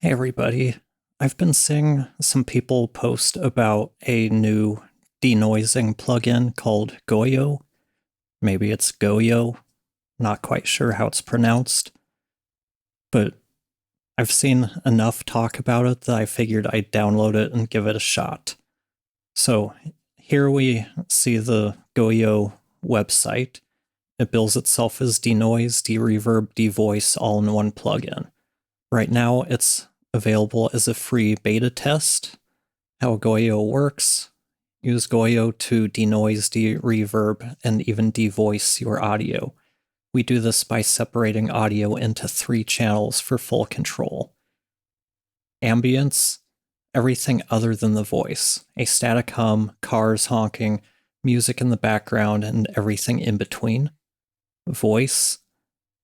Hey everybody. I've been seeing some people post about a new denoising plugin called Goyo. Maybe it's Goyo. Not quite sure how it's pronounced. But I've seen enough talk about it that I figured I'd download it and give it a shot. So here we see the Goyo website. It bills itself as denoise, dereverb, devoice all in one plugin. Right now it's available as a free beta test. How Goyo works: use Goyo to denoise, de-reverb, and even devoice your audio. We do this by separating audio into 3 channels for full control. Ambience: everything other than the voice. A static hum, cars honking, music in the background, and everything in between. Voice: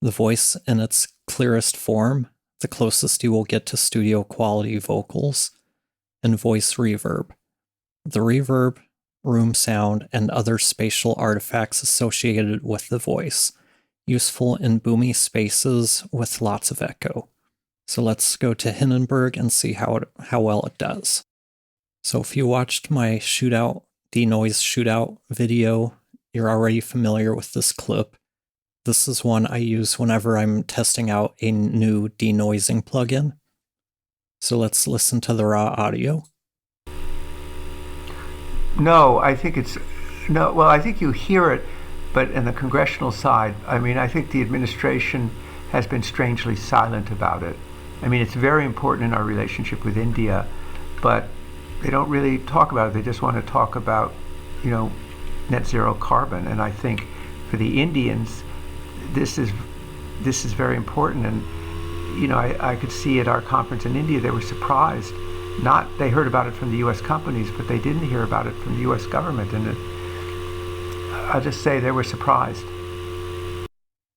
the voice in its clearest form, the closest you will get to studio quality vocals. And voice reverb: the reverb, room sound, and other spatial artifacts associated with the voice, useful in boomy spaces with lots of echo. So let's go to Hindenburg and see how well it does. So if you watched my denoise shootout video, you're already familiar with this clip. This is one I use whenever I'm testing out a new denoising plugin. So let's listen to the raw audio. No, I think it's no. Well, I think you hear it, but in the congressional side, I mean, I think the administration has been strangely silent about it. I mean, it's very important in our relationship with India, but they don't really talk about it. They just want to talk about, you know, net zero carbon. And I think for the Indians, this is very important. And I could see at our conference in India, they were surprised. Not they heard about it from the U.S. companies, but they didn't hear about it from the U.S. government, and I'll just say they were surprised.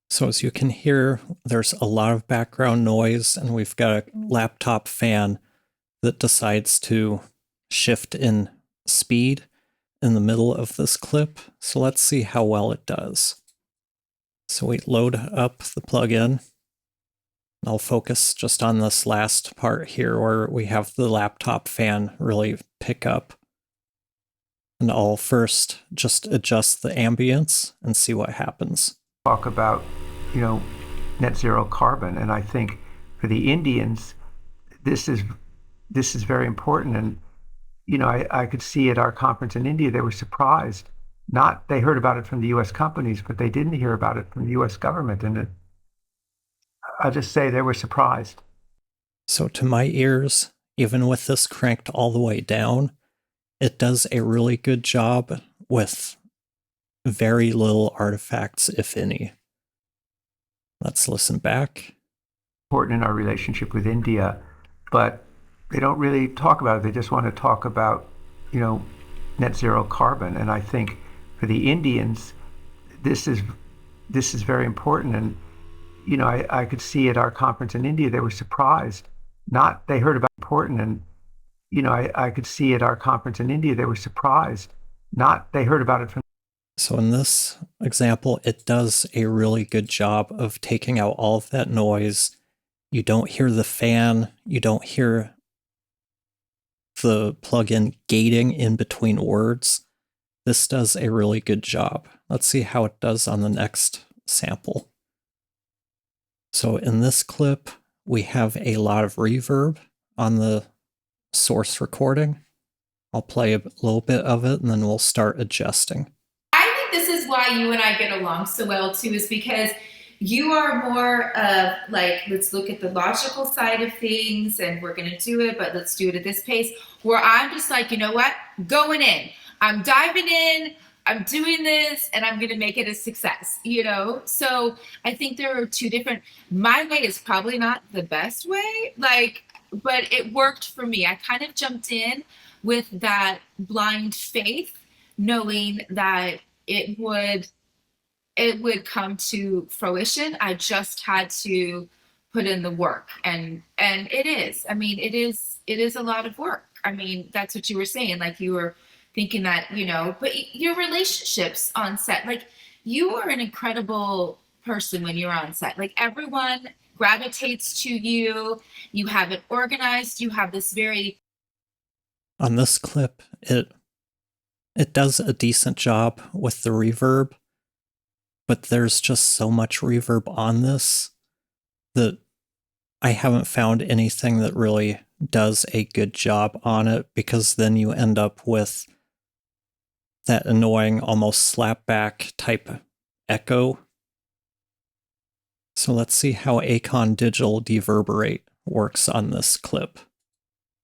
So as you can hear, there's a lot of background noise, and we've got a laptop fan that decides to shift in speed in the middle of this clip. So let's see how well it does. So we load up the plugin. I'll focus just on this last part here where we have the laptop fan really pick up. And I'll first just adjust the ambience and see what happens. Talk about, net zero carbon, and I think for the Indians, this is very important. And I could see at our conference in India, they were surprised. Not they heard about it from the U.S. companies, but they didn't hear about it from the U.S. government, and I'll just say they were surprised. So to my ears, even with this cranked all the way down, it does a really good job with very little artifacts, if any. Let's listen back. Important in our relationship with India, but they don't really talk about it. They just want to talk about, net zero carbon. And I think for the Indians, this is very important. And I could see at our conference in India, they were surprised. Not they heard about important, and I could see at our conference in India, they were surprised. Not they heard about it from. So in this example, it does a really good job of taking out all of that noise. You don't hear the fan. You don't hear the plugin gating in between words. This does a really good job. Let's see how it does on the next sample. So in this clip, we have a lot of reverb on the source recording. I'll play a little bit of it and then we'll start adjusting. I think this is why you and I get along so well too, is because you are more of like, let's look at the logical side of things and we're going to do it, but let's do it at this pace, where I'm just like, you know what, going in, I'm diving in, I'm doing this, and I'm going to make it a success, So I think there are two different, my way is probably not the best way, but it worked for me. I kind of jumped in with that blind faith, knowing that it would come to fruition. I just had to put in the work, and it is. I mean, it is a lot of work. I mean, that's what you were saying. Like you were thinking that, but your relationships on set, like you are an incredible person when you're on set. Like everyone gravitates to you. You have it organized. You have this very On this clip, it does a decent job with the reverb, but there's just so much reverb on this that I haven't found anything that really does a good job on it, because then you end up with that annoying, almost slapback type echo. So let's see how Acon Digital Deverberate works on this clip.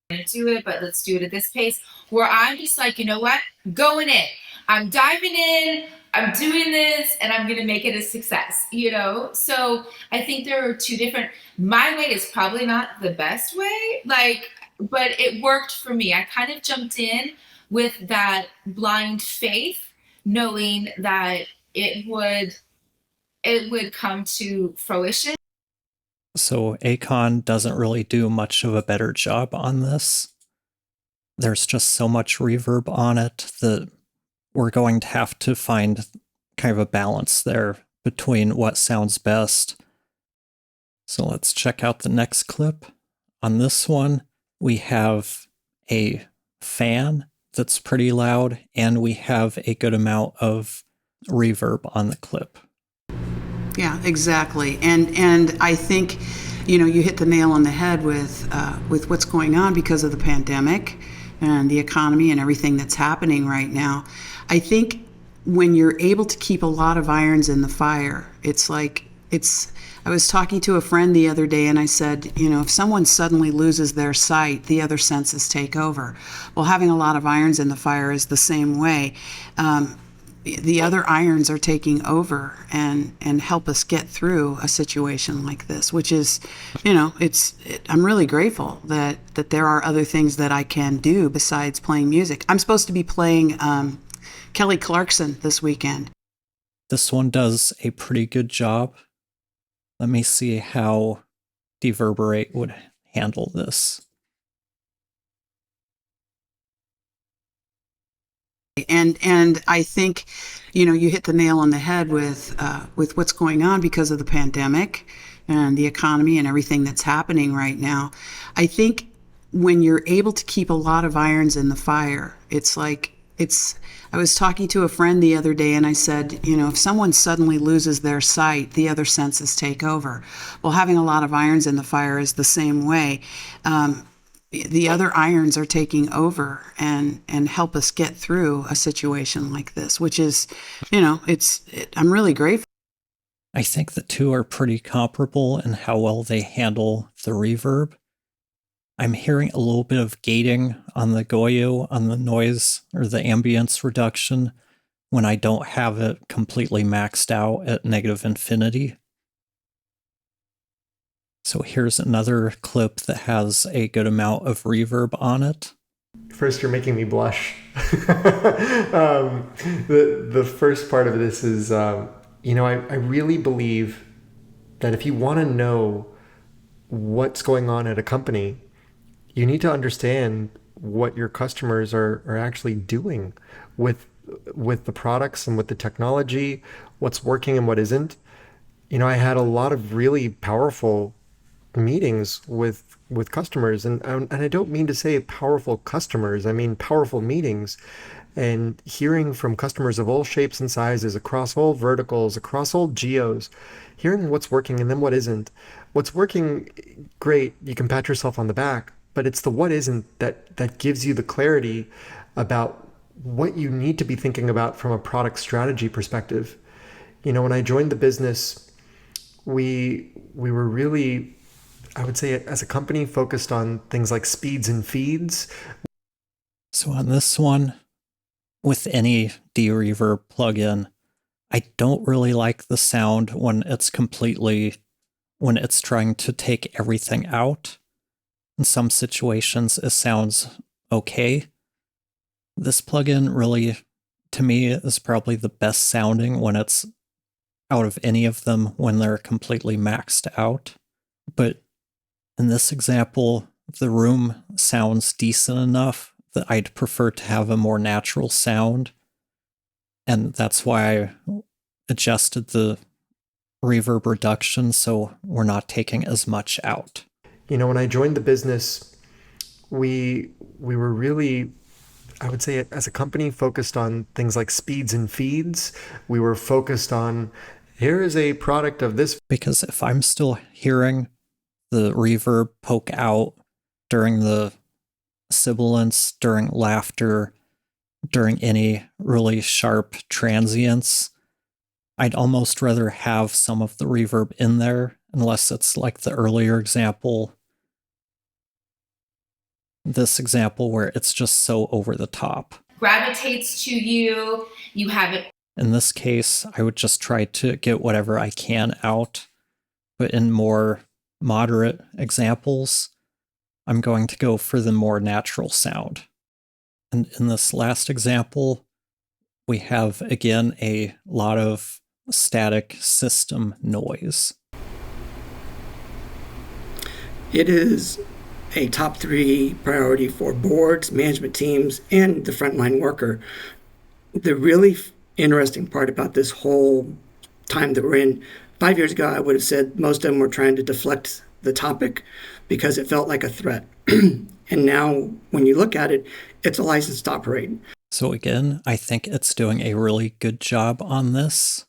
gonna do it, but let's do it at this pace where I'm just like, you know what? Going in. I'm diving in, I'm doing this, and I'm gonna make it a success, you know? So I think there are two different, my way is probably not the best way, but it worked for me. I kind of jumped in with that blind faith, knowing that it would come to fruition. So Acon doesn't really do much of a better job on this. There's just so much reverb on it that we're going to have to find kind of a balance there between what sounds best. So let's check out the next clip. On this one, we have a fan that's pretty loud, and we have a good amount of reverb on the clip. Yeah, exactly. And I think, you know, you hit the nail on the head with what's going on because of the pandemic and the economy and everything that's happening right now. I think when you're able to keep a lot of irons in the fire, I was talking to a friend the other day and I said, you know, if someone suddenly loses their sight, the other senses take over. Well, having a lot of irons in the fire is the same way. The other irons are taking over and help us get through a situation like this, which is, you know, I'm really grateful that there are other things that I can do besides playing music. I'm supposed to be playing Kelly Clarkson this weekend. This one does a pretty good job. Let me see how Deverberate would handle this. And I think, you know, you hit the nail on the head with what's going on because of the pandemic and the economy and everything that's happening right now. I think when you're able to keep a lot of irons in the fire, I was talking to a friend the other day and I said, you know, if someone suddenly loses their sight, the other senses take over. Well, having a lot of irons in the fire is the same way. The other irons are taking over and help us get through a situation like this, which is, you know, I'm really grateful. I think the two are pretty comparable in how well they handle the reverb. I'm hearing a little bit of gating on the Goyo, on the noise or the ambience reduction, when I don't have it completely maxed out at negative infinity. So here's another clip that has a good amount of reverb on it. First, you're making me blush. The first part of this is, you know, I really believe that if you want to know what's going on at a company, you need to understand what your customers are actually doing with the products and with the technology, what's working and what isn't. You know, I had a lot of really powerful meetings with customers, and I don't mean to say powerful customers, I mean powerful meetings, and hearing from customers of all shapes and sizes, across all verticals, across all geos, hearing what's working and then what isn't. What's working, great, you can pat yourself on the back, but it's the what isn't that gives you the clarity about what you need to be thinking about from a product strategy perspective. You know, when I joined the business, we were really, I would say, as a company, focused on things like speeds and feeds. So on this one, with any de-reverb plugin, I don't really like the sound when it's trying to take everything out. In some situations, it sounds okay. This plugin really, to me, is probably the best sounding when it's out of any of them when they're completely maxed out. But in this example, the room sounds decent enough that I'd prefer to have a more natural sound. And that's why I adjusted the reverb reduction, so we're not taking as much out. You know, when I joined the business, we were really, I would say, as a company, focused on things like speeds and feeds. We were focused on, here is a product of this. Because if I'm still hearing the reverb poke out during the sibilance, during laughter, during any really sharp transients, I'd almost rather have some of the reverb in there, unless it's like the earlier example, this example where it's just so over the top. Gravitates to you, you have it. In this case, I would just try to get whatever I can out, but in more moderate examples, I'm going to go for the more natural sound. And in this last example, we have, again, a lot of static system noise. It is a top 3 priority for boards, management teams, and the frontline worker. The really interesting part about this whole time that we're in, 5 years ago, I would have said most of them were trying to deflect the topic because it felt like a threat. And now, when you look at it, it's a license to operate. So again, I think it's doing a really good job on this.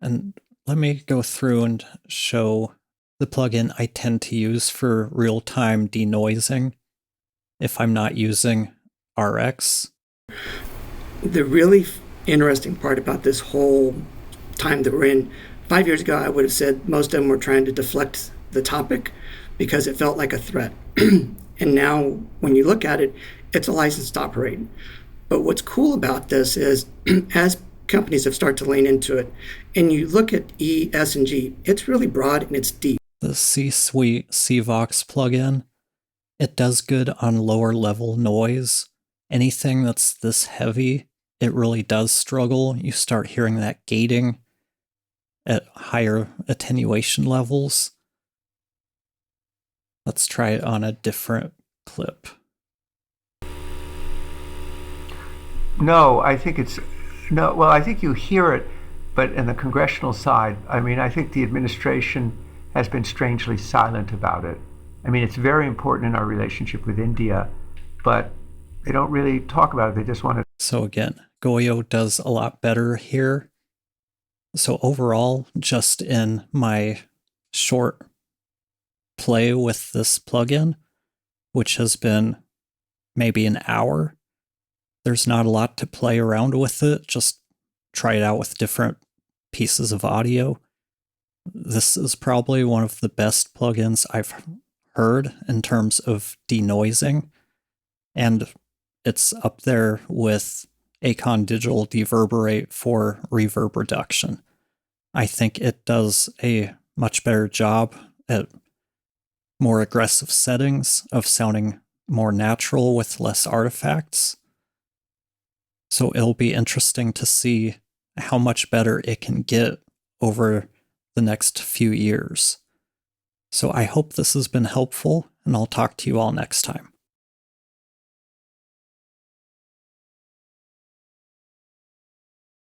And let me go through and show the plugin I tend to use for real-time denoising if I'm not using RX. The really interesting part about this whole time that we're in, 5 years ago, I would have said most of them were trying to deflect the topic because it felt like a threat. And now, when you look at it, it's a license to operate. But what's cool about this is, as companies have started to lean into it, and you look at E, S, and G, it's really broad and it's deep. The C-Suite C-Vox plugin, it does good on lower level noise. Anything that's this heavy, it really does struggle. You start hearing that gating at higher attenuation levels. Let's try it on a different clip. No, I think it's no. Well, I think you hear it, but in the congressional side, I mean, I think the administration has been strangely silent about it. I mean, it's very important in our relationship with India, but they don't really talk about it. They just want to. So again, Goyo does a lot better here. So overall, just in my short play with this plugin, which has been maybe an hour, there's not a lot to play around with it. Just try it out with different pieces of audio. This is probably one of the best plugins I've heard in terms of denoising, and it's up there with Acon Digital Deverberate for reverb reduction. I think it does a much better job at more aggressive settings of sounding more natural with less artifacts. So it'll be interesting to see how much better it can get over the next few years. So I hope this has been helpful, and I'll talk to you all next time.